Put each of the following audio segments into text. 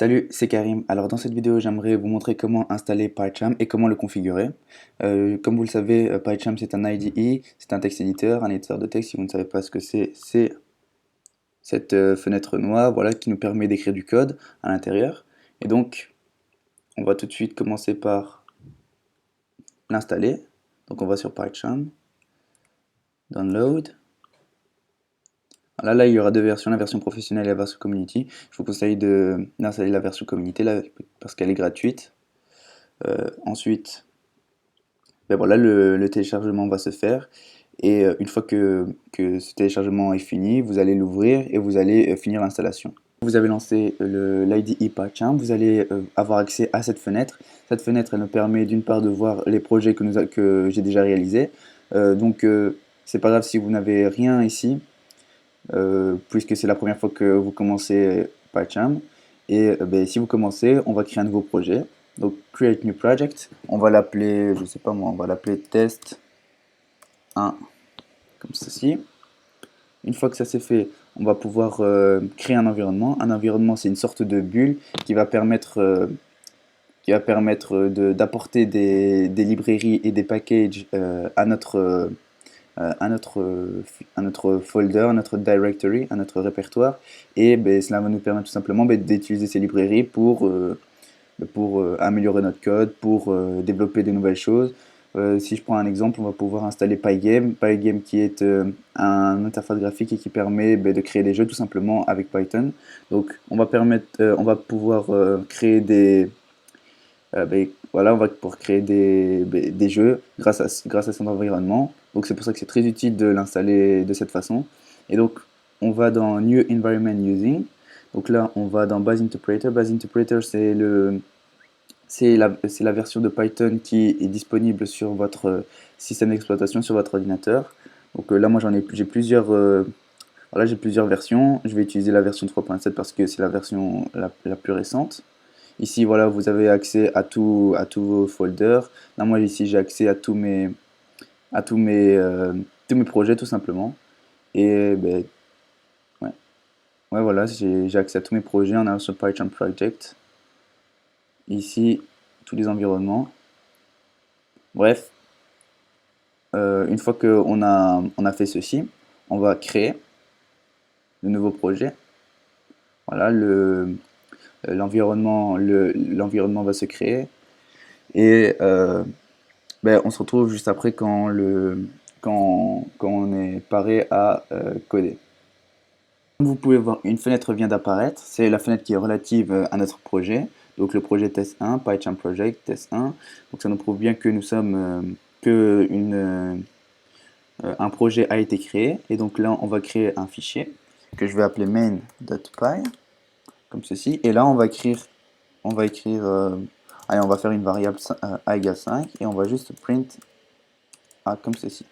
Salut, c'est Karim. Alors dans cette vidéo, j'aimerais vous montrer comment installer PyCharm et comment le configurer. Comme vous le savez, PyCharm c'est un IDE, c'est un texte éditeur, un éditeur de texte. Si vous ne savez pas ce que c'est cette fenêtre noire, voilà, qui nous permet d'écrire du code à l'intérieur. Et donc, on va tout de suite commencer par l'installer. Donc on va sur PyCharm, Download. Là, il y aura deux versions, la version professionnelle et la version community. Je vous conseille d'installer la version community là, parce qu'elle est gratuite. Ensuite, ben voilà, le téléchargement va se faire. Et une fois que ce téléchargement est fini, vous allez l'ouvrir et vous allez finir l'installation. Vous avez lancé l'IDE PyCharm, vous allez avoir accès à cette fenêtre. Cette fenêtre, elle nous permet d'une part de voir les projets que j'ai déjà réalisés. C'est pas grave si vous n'avez rien ici, puisque c'est la première fois que vous commencez PyCharm. Et ben, si vous commencez, on va créer un nouveau projet. Donc Create New Project, on va l'appeler, je sais pas moi, on va l'appeler test 1, comme ceci. Une fois que ça c'est fait, on va pouvoir créer un environnement. Un environnement, c'est une sorte de bulle qui va permettre d'apporter des librairies et des packages à notre folder, à notre directory, à notre répertoire. Et ben, cela va nous permettre tout simplement d'utiliser ces librairies pour améliorer notre code, pour développer de nouvelles choses. Si je prends un exemple, on va pouvoir installer Pygame. Pygame qui est un interface graphique et qui permet de créer des jeux tout simplement avec Python. Donc on va pouvoir créer voilà, on va pouvoir créer des jeux grâce à son environnement. Donc c'est pour ça que c'est très utile de l'installer de cette façon. Et donc on va dans New Environment Using. Donc là on va dans Base Interpreter. Base Interpreter c'est la version de Python qui est disponible sur votre système d'exploitation, sur votre ordinateur. Donc là, moi, j'ai plusieurs versions. Je vais utiliser la version 3.7 parce que c'est la version la plus récente. Ici, voilà, vous avez accès à tous vos folders. Là, moi, ici, j'ai accès à tous mes projets, tout simplement. Et ben, ouais, ouais, voilà, j'ai accès à tous mes projets. On a sur PyCharm Project. Ici, tous les environnements. Bref, une fois on a fait ceci, on va créer le nouveau projet. Voilà, l'environnement va se créer et on se retrouve juste après quand on est paré à coder. Comme vous pouvez voir, une fenêtre vient d'apparaître. C'est la fenêtre qui est relative à notre projet. Donc le projet test 1, PyCharm Project test 1. Donc ça nous prouve bien que nous sommes un projet a été créé. Et donc là, on va créer un fichier que je vais appeler main.py, comme ceci. Et là, allez, on va faire une variable a égale 5 et on va juste print a comme ceci.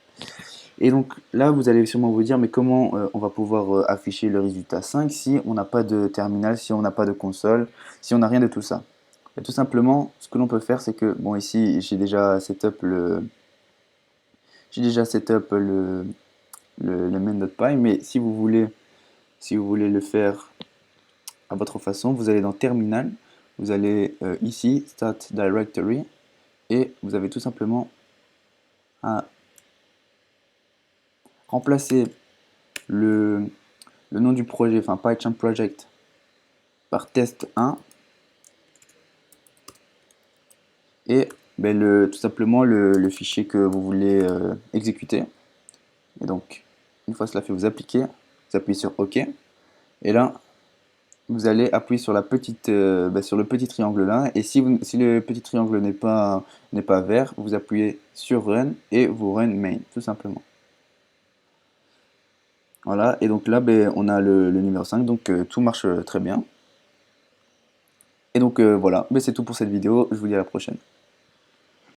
Et donc là, vous allez sûrement vous dire, mais comment on va pouvoir afficher le résultat 5 si on n'a pas de terminal, si on n'a pas de console, si on n'a rien de tout ça? Et tout simplement, ce que l'on peut faire, c'est que, bon, ici, j'ai déjà setup le main.py, mais si vous voulez le faire à votre façon, vous allez dans Terminal, vous allez ici, Start Directory, et vous avez tout simplement à remplacer le nom du projet, enfin PyCharm Project, par test 1, et tout simplement le fichier que vous voulez exécuter. Et donc, une fois cela fait, vous appuyez sur OK, et là, vous allez appuyer sur sur le petit triangle là, et si le petit triangle n'est pas vert, vous appuyez sur Run et vous run main, tout simplement. Voilà, et donc là, on a le numéro 5, donc tout marche très bien. Et donc voilà, c'est tout pour cette vidéo, je vous dis à la prochaine.